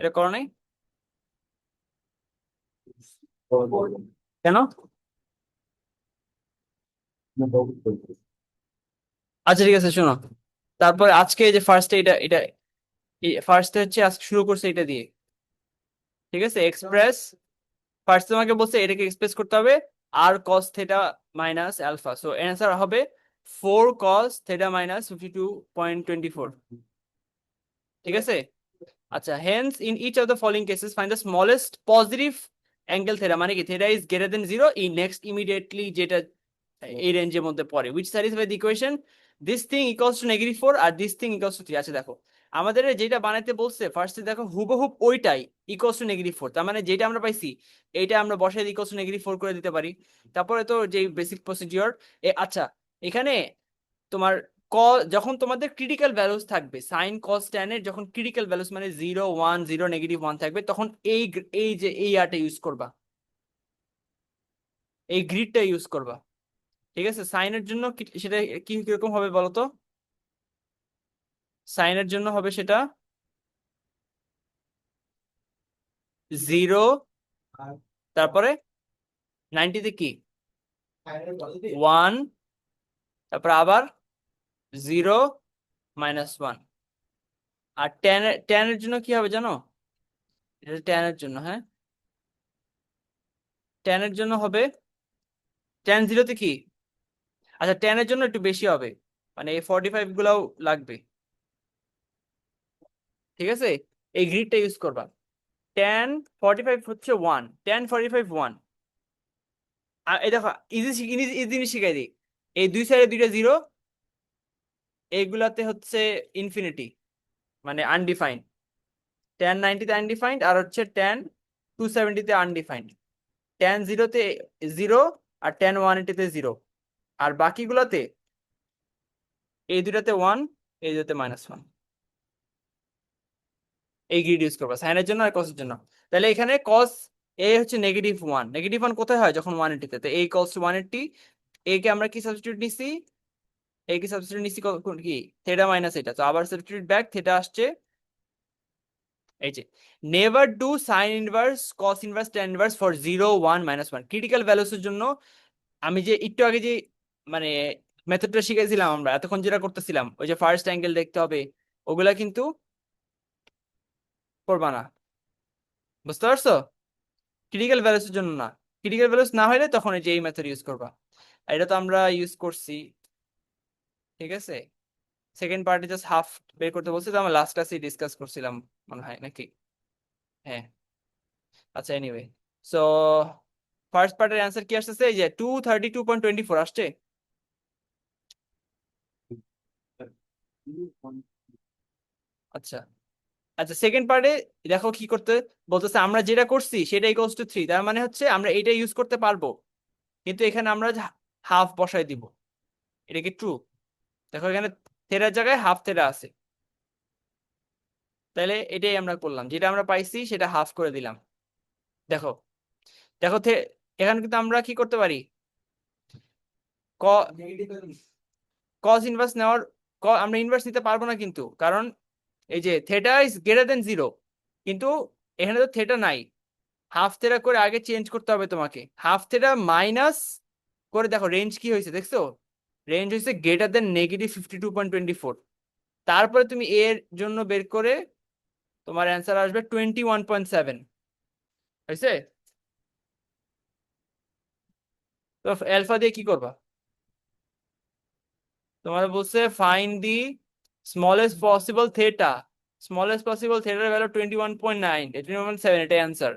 এটা করো নাই কেন? আচ্ছা ঠিক আছে, শোনো। তারপর আজকে এই যে ফার্স্টে এটা এটা ফার্স্টে হচ্ছে আজকে শুরু করছে এটা দিয়ে। ঠিক আছে, এক্সপ্রেস। ফার্স্ট তোমাকে বলছে এটাকে এক্সপ্রেস করতে হবে আর cos theta minus alpha, so answer হবে 4 cos θ - 52.24। ঠিক আছে। আচ্ছা, hence in each of the following cases find the smallest positive angle theta, মানে কি theta is greater than zero ই নেক্সট ইমিডিয়েটলি, যেটা এই রেঞ্জের মধ্যে পড়ে, which satisfy the equation this thing equals to -4 আর দিস থিং ইকুয়ালস টু 3। আচ্ছা দেখো, আমাদের যেটা বানাইতে বলছে ফার্স্টে দেখো হুবহুব ওইটাই ইকুয়ালস টু -4, তার মানে যেটা আমরা পাইছি এইটা আমরা বসাই ইকুয়ালস টু -4 করে দিতে পারি। তারপরে তো যে বেসিক প্রসিডিওর। আচ্ছা, এখানে তোমার ক যখন তোমাদের ক্রিটিক্যাল ভ্যালুস থাকবে, সাইন কস ট্যান এর যখন ক্রিটিক্যাল ভ্যালুস মানে 0 1 0 -1 থাকবে, তখন এই যে এই আরটা ইউজ করবা, এই গ্রিডটা ইউজ করবা। ঠিক আছে, সাইনের জন্য সেটা কি কিরকম হবে বলো তো? সাইনের জন্য হবে সেটা 0, তারপরে 90-তে কি 1, তারপর আবার 0 - 1। আর ট্যানের জন্য কি হবে জানো? এটা ট্যানের জন্য, হ্যাঁ, ট্যানের জন্য হবে ট্যান 0-তে কি। আচ্ছা, ট্যানের জন্য একটু বেশি হবে, মানে এই 45 গুলাও লাগবে। ঠিক আছে, এই গ্রিডটা ইউজ করবা। ট্যান 45 হচ্ছে 1, ট্যান 45 1। আর এই দেখো, ইজি ইজি জিনিস শিখাই দিই। এই দুই সাইডে দুইটা জিরো, এইগুলাতে হচ্ছে ইনফিনিটি, মানে আনডিফাইন্ড। ট্যান 90-তে আনডিফাইন্ড, আর হচ্ছে ট্যান 270-তে আনডিফাইন্ড। ট্যান 0-তে 0, আর ট্যান 180-তে 0। আর বাকিগুলোতে এই দুটাতে 1, এই দুটাতে -1। এই গ্রিড ইউজ করবা সাইনের জন্য আর কসের জন্য। তাহলে এখানে কস এ হচ্ছে -1, -1 কোথায় হয় যখন 180-তে, তো এই কস 180। এ কে আমরা কি সাবস্টিটিউট নিছি? এই কি সাবস্টিটিউট নিছি কি থেটা মাইনাস এটা, তো আবার সাবস্টিটিউট ব্যাক, থেটা আসছে এই যে never do sign inverse cos inverse tan inverse for 0 1 - 1 critical values এর জন্য। আমি যে একটু আগে যে মানে মেথডটা শিখেছিলাম আমরা এতক্ষণ যেটা করতেছিলাম, ওই যে ফার্স্ট অ্যাঙ্গেল দেখতে হবে, ওগুলা কিন্তু করবা না। বুঝতে পারছো? ক্রিটিক্যাল ভ্যালুস এর জন্য না। ক্রিটিক্যাল ভ্যালুস না হলে তখন এই যে এই মেথড ইউজ করবা। আর এটা তো আমরা ইউজ করছি। ঠিক আছে, সেকেন্ড পার্টে জাস্ট হাফ বের করতে বলছি, তো আমরা লাস্ট ক্লাসে ডিসকাস করছিলাম মনে হয় নাকি। হ্যাঁ। আচ্ছা, এনিওয়ে, সো ফার্স্ট পার্টের অ্যান্সার কি আসতেছে? এই যে 232.24 আসছে। আচ্ছা। আচ্ছা, সেকেন্ড পার্টে দেখো কি করতে বলতেছে, আমরা যেটা করছি সেটা ইকুয়ালস টু 3, তার মানে হচ্ছে আমরা এটা ইউজ করতে পারবো, কিন্তু এখানে আমরা হাফ বসাই দিব। এটা কি ট্রু? দেখো এখানে থেরার জায়গায় হাফ থেরা আছে, তাহলে এটাই আমরা করলাম, যেটা আমরা পাইছি সেটা হাফ করে দিলাম। দেখো, দেখো এখানে কিন্তু আমরা কি করতে পারি, কজ ইনভার্স নেওয়ার আমরা ইনভার্স নিতে পারবো না কিন্তু, কারণ এই যে theta is greater than zero, কিন্তু এখানে তো থেটা নাই। হাফ থেটা করে আগে চেঞ্জ করতে হবে তোমাকে, হাফ থেটা মাইনাস করে দেখো রেঞ্জ কি হয়েছে দেখছো? রেঞ্জ হয়েছে গ্রেটার দেন -52.24। তারপরে তুমি এর জন্য বের করে তোমার অ্যান্সার আসবে 21.7। হয়েছে? তো অ্যালফা দিয়ে কি করবা? তোমার বলছে find the smallest possible theta, smallest possible থেটার ভ্যালু 21.9, 21.7, এটাই অ্যান্সার।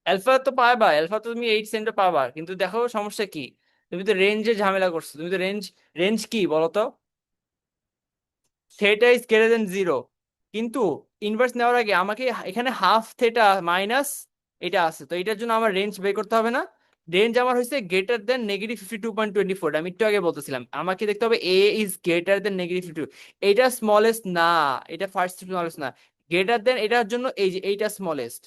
অ্যালফা তো পাবা, অ্যালফা তো তুমি 8 সেন্টে পাবা, কিন্তু দেখো সমস্যা কি, তুমি তো রেঞ্জে ঝামেলা করছো, তুমি তো রেঞ্জ, রেঞ্জ কি বলো তো? Theta is greater than zero, কিন্তু ইনভার্স নেওয়ার আগে আমাকে এখানে হাফ থেটা মাইনাস এটা আছে, তো এটার জন্য আমার রেঞ্জ বের করতে হবে না? রেঞ্জ আমার হয়েছে গ্রেটার দেন -52.24, আমি একটু আগে বলতেছিলাম আমাকে দেখতে হবে এ ইজ গ্রেটার দেন -52। এটা স্মলেস্ট না, এটা ফার্স্ট স্মলেস্ট না, গ্রেটার দেন এটার জন্য এই যে এইটা স্মলেস্ট।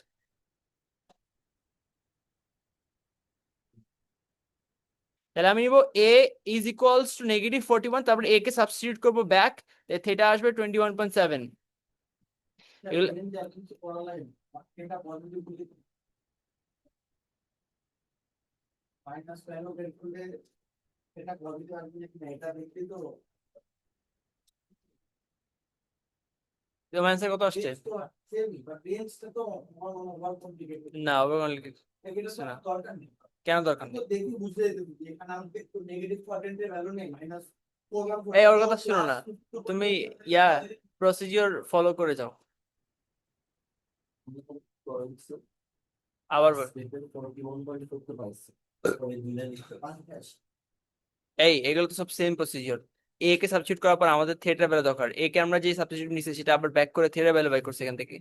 তাহলে আমি নিব a ইজ ইকুয়ালস টু -41, তারপর a কে সাবস্টিটিউট করব ব্যাক, থিটা আসবে 21.7। তোমার অ্যান্সার কত আসছে? না কেন দরকার নেই? এই ওর কথা শুনো না, তুমি প্রসিজিওর ফলো করে যাও। আবার এই এগুলো তো সব সেম প্রসিজিওর। এ কে সাবস্টিটিউট করার পর আমাদের থিটা ভ্যালু দরকার, এ কে আমরা যে সাবস্টিটিউট নিছি সেটা আবার ব্যাক করে থিটা ভ্যালু বাই করছি এখান থেকে।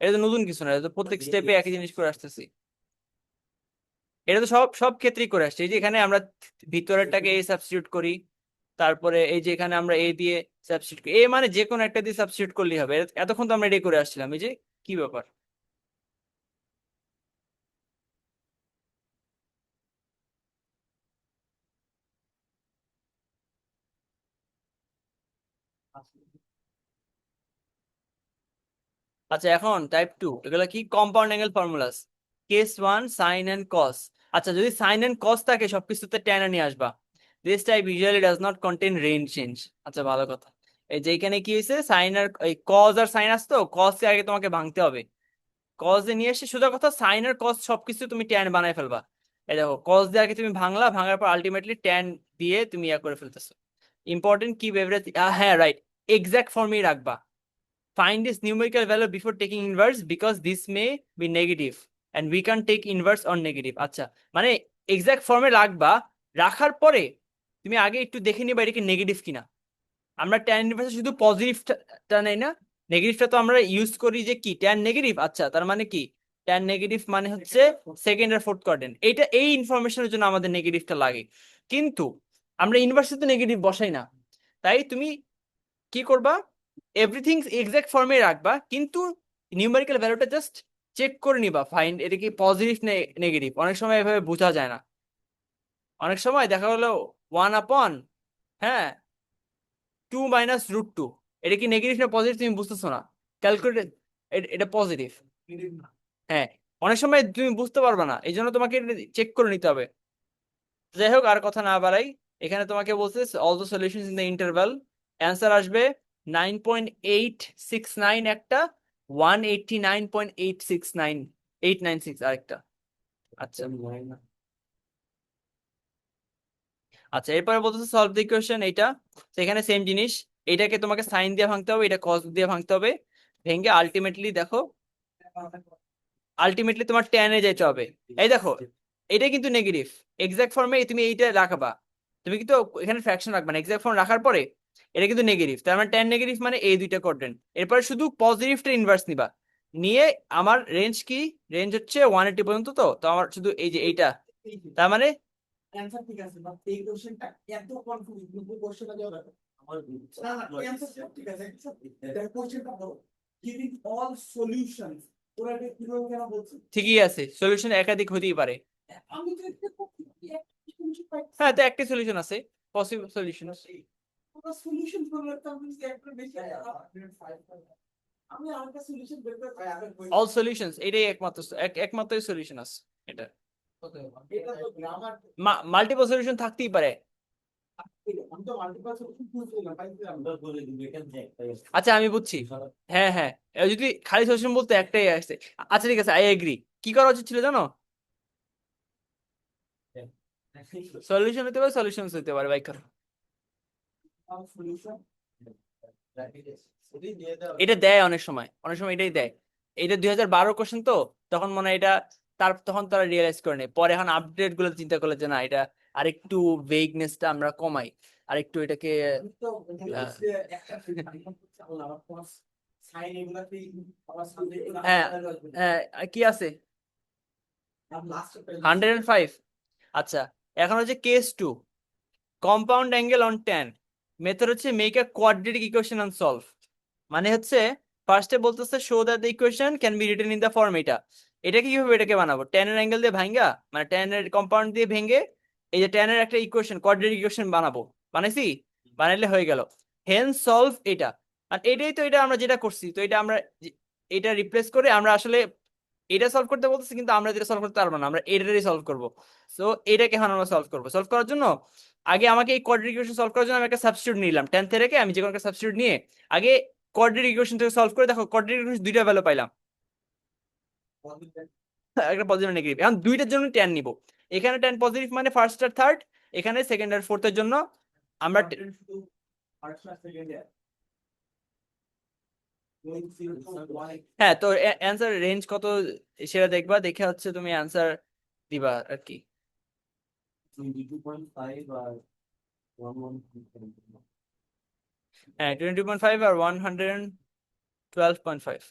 এটা তো নতুন কিছু না, এটা তো প্রত্যেক স্টেপে একই জিনিস করে আসতেছি। এটা তো সব সব ক্ষেত্রেই করে আসছে। এই যে এখানে আমরা ভিতরেরটাকে এ সাবস্টিটিউট করি, তারপরে এই যে এখানে আমরা এ দিয়ে সাবস্টিটিউট করি, এ মানে যে কোনো একটা দিয়ে সাবস্টিটিউট করলেই হবে। এতক্ষণ তো আমরা এটাই করে আসছিলাম। এই যে কি ব্যাপার? আচ্ছা এখন টাইপ 2 এগুলো কি? Compound angle formulas. Case 1 sine and cos. আচ্ছা যদি সাইন এন্ড কস থাকে সবকিছুতে ট্যান নিয়ে আসবা। This type usually does not contain range change. আচ্ছা ভালো কথা। এই যে এখানে কি হয়েছে, সাইন আর এই কজ আর সাইন আসতো, কস কে আগে তোমাকে ভাঙতে হবে, কজ এ নিয়ে এসে সোজা কথা সাইন আর কস সবকিছু তুমি ট্যান বানায় ফেলবা। এই দেখো কস দিয়ে আগে তুমি ভাঙলা, ভাঙার পর আলটিমেটলি ট্যান দিয়ে তুমি ইয়া করে ফেলতেছো। ইম্পর্টেন্ট কি এভরিথিং, হ্যাঁ রাইট, এক্সাক্ট ফর্মেই রাখবা। Find this numerical value before taking inverse because this may be negative and we can take inverse or negative. আচ্ছা মানে এক্সাক্ট ফর্মে রাখবা, রাখার পরে তুমি আগে একটু দেখে নিবা এটা কি নেগেটিভ কিনা। আমরা ট্যান ইনভার্সে শুধু পজিটিভটা নেই না, নেগেটিভটা তো আমরা ইউজ করি যে কি ট্যান নেগেটিভ। আচ্ছা তার মানে কি ট্যান নেগেটিভ মানে হচ্ছে সেকেন্ড আর ফোর্থ কোয়াড্রেন্ট, এইটা এই ইনফরমেশনের জন্য আমাদের নেগেটিভটা লাগে। কিন্তু আমরা ইনভার্সে তো নেগেটিভ বসাই না, তাই তুমি কি করবা, এভরিথিং এক্সাক্ট ফর্মে রাখবা, কিন্তু নিউমেরিক্যাল ভ্যালুটা জাস্ট চেক করে নিবা, ফাইন্ড এটা কি পজিটিভ নেগেটিভ। অনেক সময় এভাবে বোঝা যায় না, অনেক সময় দেখা হলো 1/, হ্যাঁ, 2 - √2, এটা কি নেগেটিভ না পজিটিভ তুমি বুঝতেছো না, ক্যালকুলেট, এটা পজিটিভ। হ্যাঁ, অনেক সময় তুমি বুঝতে পারবে না, এই জন্য তোমাকে চেক করে নিতে হবে। যাই হোক আর কথা না বাড়াই, এখানে তোমাকে বলছে all the solutions in the interval, answer আসবে 9.869 একটা, 189.896 আরেকটা। আচ্ছা আচ্ছা এরপরে বলতেছে সলভ দ্য ইকুয়েশন এইটা। সেখানে সেম জিনিস, এটাকে তোমাকে সাইন দিয়ে ভাঙতে হবে, এটা কস দিয়ে ভাঙতে হবে, ভেঙে আলটিমেটলি দেখো, আলটিমেটলি তোমার টেনে যেতে হবে। এই দেখো এটা কিন্তু নেগেটিভ, এক্সাক্ট ফর্মে তুমি এইটা রাখবা, তুমি কিন্তু এখানে ফ্র্যাকশন রাখবা না, এক্সাক্ট ফর্ম রাখার পরে এটা কিন্তু নেগেটিভ, তার মানে টেন নেগেটিভ মানে এই দুইটা কোয়াড্রেন্ট। এরপরে শুধু পজিটিভটা ইনভার্স নিবা, নিয়ে আমার রেঞ্জ কি, রেঞ্জ হচ্ছে 180 পর্যন্ত, তো তো আমার শুধু এই যে এইটা, তার মানে অ্যানসার ঠিক আছে বাট এই কোশ্চেনটা এত কনফিউজ কিন্তু কোশ্চেনটা দেওয়া দরকার আমার না না অ্যানসার ঠিক আছে এটা কোশ্চেনটা দাও গিভিং অল সলিউশনস ওরা এটা কিভাবে কেন বলছে ঠিকই আছে, সলিউশন একাধিক হতেই পারে। আমি তো একটা সলিউশন পাই হ্যাঁ তো একটা সলিউশন আছে, পসিবল সলিউশন। ওরা সলিউশন করলে তো আমি একটা বেশি আমি আরেকটা সলিউশন বের করে পাই আগে অল সলিউশনস এটাই একমাত্র একমাত্র সলিউশন আছে এটা। এটা তো গ্রামার মাল্টিপল সলিউশন থাকতেই পারে। আমি তো মাল্টিপল সলিউশন খুঁজছিলাম পাইছিলাম না বলে দিবি এখান থেকে একটা আচ্ছা আমি বুঝছি, হ্যাঁ হ্যাঁ, যদি খালি সলিউশন বলতে একটাই আসছে। আচ্ছা ঠিক আছে, আই এগ্রি। কি করা উচিত ছিল জানো, সলিউশন হতে পারে, সলিউশন হতে পারে বাইক। সলিউশন এটা দেয় অনেক সময়, অনেক সময় এটাই দেয়। এটা 2012 কোশ্চেন তো, তখন মনে হয় এটা, তার তখন তারা রিয়েলাইজ করে নেই, পরে এখন আপডেট গুলো চিন্তা করলে যে না এটা আরেকটু ভেগনেসটা আমরা কমাই, আরেকটু এটাকে হ্যাঁ হ্যাঁ কি আছে 105। আচ্ছা এখন হচ্ছে case 2, compound angle on tan, method হচ্ছে make a quadratic equation on solve. মানে হচ্ছে ফার্স্টে বলতেছে show that the equation can be written in the form এটা, এটাকে কিভাবে এটাকে বানাবো, tan এর অ্যাঙ্গেল দিয়ে ভাঙ্গা, মানে tan এর কম্পাউন্ড দিয়ে ভেঙে এই যে tan এর একটা ইকুয়েশন, কোয়াড্রেটিক ইকুয়েশন বানাবো, বানাইছি, বানাইলে হয়ে গেল। হেন্স সলভ এটা। আর এটাই তো, এটা আমরা যেটা করছি, তো এটা আমরা এটা রিপ্লেস করে আমরা আসলে এটা সলভ করতে বলতেছি, কিন্তু আমরা যেটা সলভ করতে পারবো না, আমরা এটারই সলভ করবো। সো এটাকে এখন আমরা সলভ করবো। সলভ করার জন্য আগে আমাকে এই কোয়াড্রেটিক ইকুয়েশন সলভ করার জন্য আমি একটা সাবস্টিটিউট নিলাম, tan থেকে আমি যে কোনো একটা সাবস্টিটিউট নিয়ে আগে কোয়াড্রেটিক ইকুয়েশন থেকে সলভ করে, দেখো কোয়াড্রেটিক ইকুয়েশন দুইটা ভ্যালু পাইলাম, একটা পজিটিভ নেগেটিভ। এখন দুইটার জন্য ট্যান নিব, এখানে ট্যান পজিটিভ মানে ফার্স্ট আর থার্ড, এখানে সেকেন্ড আর ফোর্থের জন্য আমরা হ্যাঁ। তো অ্যান্সার রেঞ্জ কত সেটা দেখবা, দেখে হচ্ছে তুমি অ্যান্সার দিবা আর কি। 22.5 আর 11. হ্যাঁ 22.5 আর 112.5।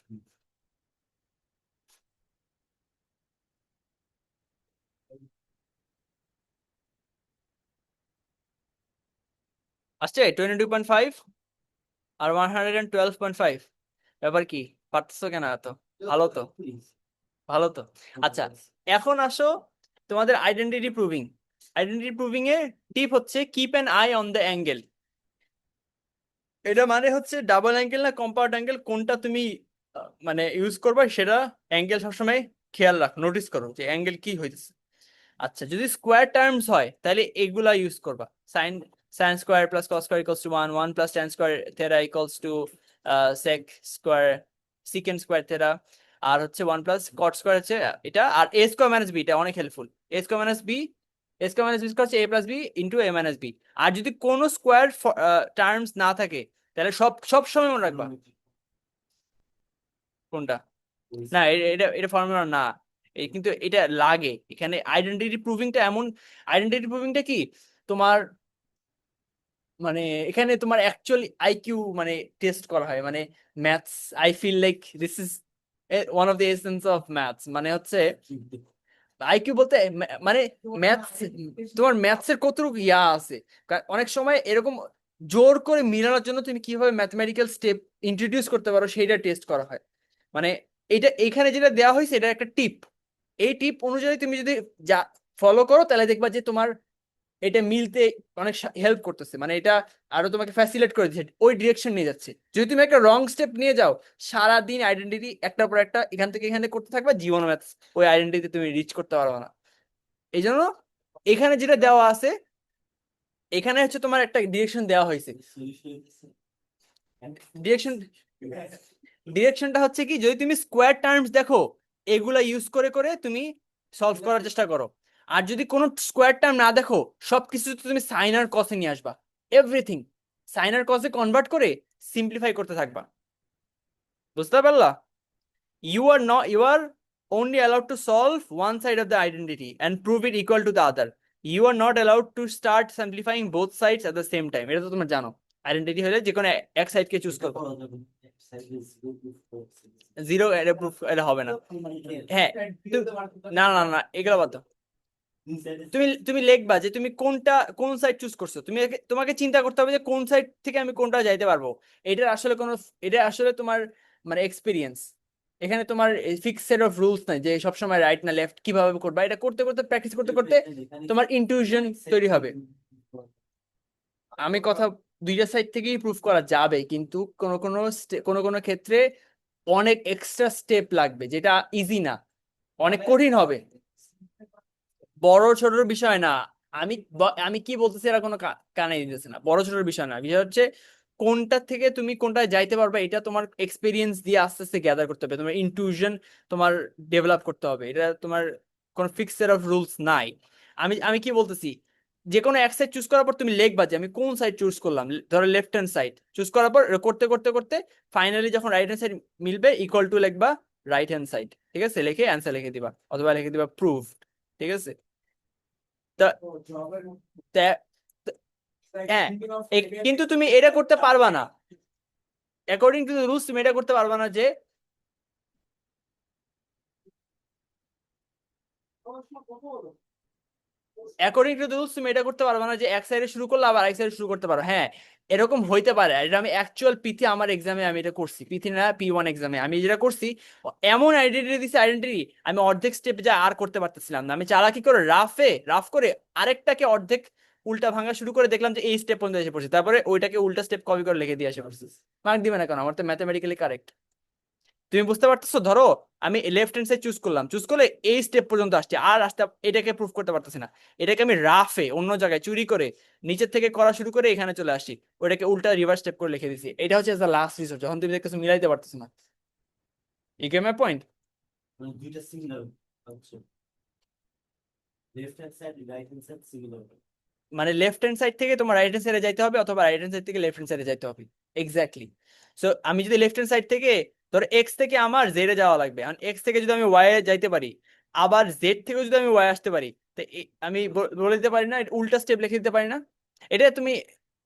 আসছে 22.5 আর 112.5। ব্যাপার কি, পারতেছো কেন এত? ভালো তো, ভালো তো। আচ্ছা, এখন আসো তোমাদের আইডেন্টিটি প্রুভিং। আইডেন্টিটি প্রুভিং এ টিপ হচ্ছে keep an I on the angle. এটা মানে হচ্ছে ডাবল অ্যাঙ্গেল না কম্পাউন্ড অ্যাঙ্গেল কোনটা তুমি মানে ইউজ করবে, সেটা অ্যাঙ্গেল সবসময় খেয়াল রাখো, নোটিস করো যে অ্যাঙ্গেল কি হইতেছে। আচ্ছা, যদি স্কোয়ার টার্মস হয় তাহলে এগুলা ইউজ করবা, sine sine square plus cos square equals to 1, 1 plus tan square theta equals to sec square second square theta, আর হচ্ছে 1 প্লাস কট স্কোয়ার হচ্ছে এটা, আর এ স্কোয়ার মাইনাস বি, এটা অনেক helpful. A square minus b, a square minus b হচ্ছে a plus b into a minus b. আর যদি কোনো স্কোয়ার টার্মস না থাকে তাহলে সব সব সময় মনে রাখবা কোনটা। না এটা এটা ফর্মুলা না, এই কিন্তু এটা লাগে এখানে। আইডেন্টিটি প্রুভিংটা এমন, আইডেন্টিটি প্রুভিংটা কি তোমার মানে এখানে তোমার অ্যাকচুয়ালি আইকিউ মানে টেস্ট করা হয়, মানে maths. I feel like this is one of the essence of maths, মানে হচ্ছে আইকিউ বলতে মানে ম্যাথস, তোমার ম্যাথসের কতটুকু ইয়া আছে। অনেক সময় এরকম জোর করে মিলানোর জন্য তুমি কিভাবে ম্যাথমেটিক্যাল স্টেপ ইন্ট্রোডিউস করতে পারো সেইটা টেস্ট করা হয়। মানে এটা এখানে যেটা দেওয়া হয়েছে এটা একটা টিপ, এই টিপ অনুযায়ী তুমি যদি যা ফলো করো তাহলে দেখবা যে তোমার এটা মিলতে অনেক হেল্প করতেছে, মানে এটা আরো তোমাকে ফ্যাসিলিটেট করে দিচ্ছে, ওই ডিরেকশন নিয়ে যাচ্ছে। যদি তুমি একটা রং স্টেপ নিয়ে যাও, সারা দিন আইডেন্টিটি একটার পর একটা এখান থেকে এখানে করতে থাকবে, জীবন ম্যাথস ওই আইডেন্টিটি তুমি রিচ করতে পারবে না। এই জন্য এখানে যেটা দেওয়া আছে, এখানে হচ্ছে তোমার একটা ডিরেকশন দেওয়া হয়েছে। ডিরেকশন ডিরেকশনটা হচ্ছে কি, যদি তুমি স্কোয়ার টার্মস দেখো এগুলা ইউজ করে করে তুমি সলভ করার চেষ্টা করো। আর যদি কোনো স্কোয়ার টার্ম না দেখো, সবকিছু তুমি সাইন আর কসে নিয়ে আসবা, এভরিথিং সাইন আর কসে কনভার্ট করে সিম্পলিফাই করতে থাকবা। বুঝতে পারলা? you are only allowed to solve one side of the identity and prove it equal to the other. You are not allowed to start simplifying both sides at the same time. এটা তো তোমরা জানো, identity হলে যে কোনো এক সাইডকে choose করবো, zero এটা প্রুফ এটা হবে না। হ্যাঁ না না না এগুলো বাদ দাও। তুমি তুমি লিখবা যে তুমি কোনটা কোন সাইড চুজ করছো, তুমি তোমাকে চিন্তা করতে হবে যে কোন সাইড থেকে আমি কোনটা যাইতে পারবো। এটার আসলে কোনো, এটা আসলে তোমার মানে এক্সপিরিয়েন্স। এখানে তোমার ফিক্স সেট অফ রুলস নাই যে সবসময় রাইট না লেফট কিভাবে করবা। এটা করতে করতে প্র্যাকটিস করতে করতে তোমার ইনটিউশন তৈরি হবে। আমি কথা, দুইটা সাইড থেকেই প্রুফ করা যাবে, কিন্তু কোনো কোনো ক্ষেত্রে অনেক এক্সট্রা স্টেপ লাগবে, যেটা ইজি না, অনেক কঠিন হবে। বড় ছোটর বিষয় না, আমি আমি কি বলতেছি এরা কোনো কানে দিতেছে না। বড় ছোটর বিষয় না, বিষয় হচ্ছে কোনটা থেকে তুমি কোনটায় যাইতে পারবে, এটা তোমার এক্সপিরিয়েন্স দিয়ে আস্তে আস্তে গ্যাদার করতে হবে, তোমার ইনটিউশন তোমার ডেভেলপ করতে হবে। এটা তোমার কোনো ফিক্স সেট অফ রুলস নাই। আমি আমি কি বলতেছি, যে কোনো এক সাইড চুজ করার পর তুমি লিখবা যে আমি কোন সাইড চুজ করলাম, ধরো লেফট হ্যান্ড সাইড চুজ করার পর করতে করতে করতে ফাইনালি যখন রাইট হ্যান্ড সাইড মিলবে ইকুয়াল টু লিখবা রাইট হ্যান্ড সাইড, ঠিক আছে, লিখে অ্যান্সার লিখে দিবা অথবা লিখে দিবা প্রুফ, ঠিক আছে। তা- তা- হ্যাঁ কিন্তু তুমি এটা করতে পারবা না, অ্যাকর্ডিং টু দ্য রুলস তুমি এটা করতে পারবা না যে অ্যাকর্ডিং টু রুলস তুমি এটা করতে পারবে না যে এক সাইডে শুরু করলে আবার এক সাইডে শুরু করতে পারো। হ্যাঁ, এরকম হইতে পারে। এটা আমি অ্যাকচুয়াল পিথি আমার এক্সামে আমি এটা করছি, পিথি না P1 এক্সামে আমি যেটা করছি, এমন আইডেন্টিটি দিছি, আইডেন্টিটি আমি অর্ধেক স্টেপ যা আর করতে পারতেছিলাম না। আমি চালাকি করে রাফ করে আরেকটাকে অর্ধেক উল্টা ভাঙা শুরু করে দেখলাম যে এই স্টেপ পর্যন্ত এসে পড়ছি, তারপরে ওইটাকে উল্টা স্টেপ কপি করে লিখে দিয়ে এসে পড়ছি। মার্ক দিবে না কেন? আমার তো ম্যাথমেটিক্যালি কারেক্ট। তুমি বুঝতে পারতেছো? ধরো আমি লেফট হ্যান্ড সাইড চুজ করলে এই স্টেপ পর্যন্ত আসছে, আর আসতে এটাকে প্রুফ করতে পারতেছি না। এটাকে আমি রাফে অন্য জায়গায় চুরি করে নিচের থেকে করা শুরু করে এখানে চলে আসছি, ওটাকে উল্টা রিভার্স স্টেপ করে লিখে দিছি। এটা হচ্ছে দ্য লাস্ট রিসোর্ট, যখন তুমি দেখতেছো মিলাইতে পারতেছো না। You get my point? মানে দুইটা সিমিলার হচ্ছে, left hand side right hand side similar. মানে লেফট হ্যান্ড সাইড থেকে তোমার রাইট হ্যান্ড সাইডে যাইতে হবে, অথবা রাইট হ্যান্ড সাইড থেকে লেফট হ্যান্ড সাইডে যাইতে হবে। এক্স্যাক্টলি। সো আমি যদি লেফট হ্যান্ড সাইড থেকে, ধরো এক্স থেকে আমার জেডে যাওয়া লাগবে, কারণ এক্স থেকে যদি আমি ওয়াই এ যাইতে পারি, আবার জেড থেকে যদি আমি ওয়াই আসতে পারি, তো আমি বলে দিতে পারি না, এটা উল্টা স্টেপ লিখে দিতে পারি না? এটা তুমি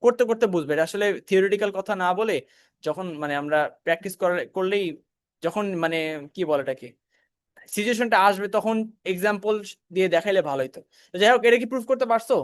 করতে করতে বুঝবে। এটা আসলে থিওরিটিক্যাল কথা না বলে, যখন মানে আমরা প্র্যাকটিস করলেই, যখন মানে কি বলে এটাকে, সিচুয়েশনটা আসবে, তখন এক্সাম্পল দিয়ে দেখাইলে ভালো হতো। তো যাই হোক, এটা কি প্রুফ করতে পারছো?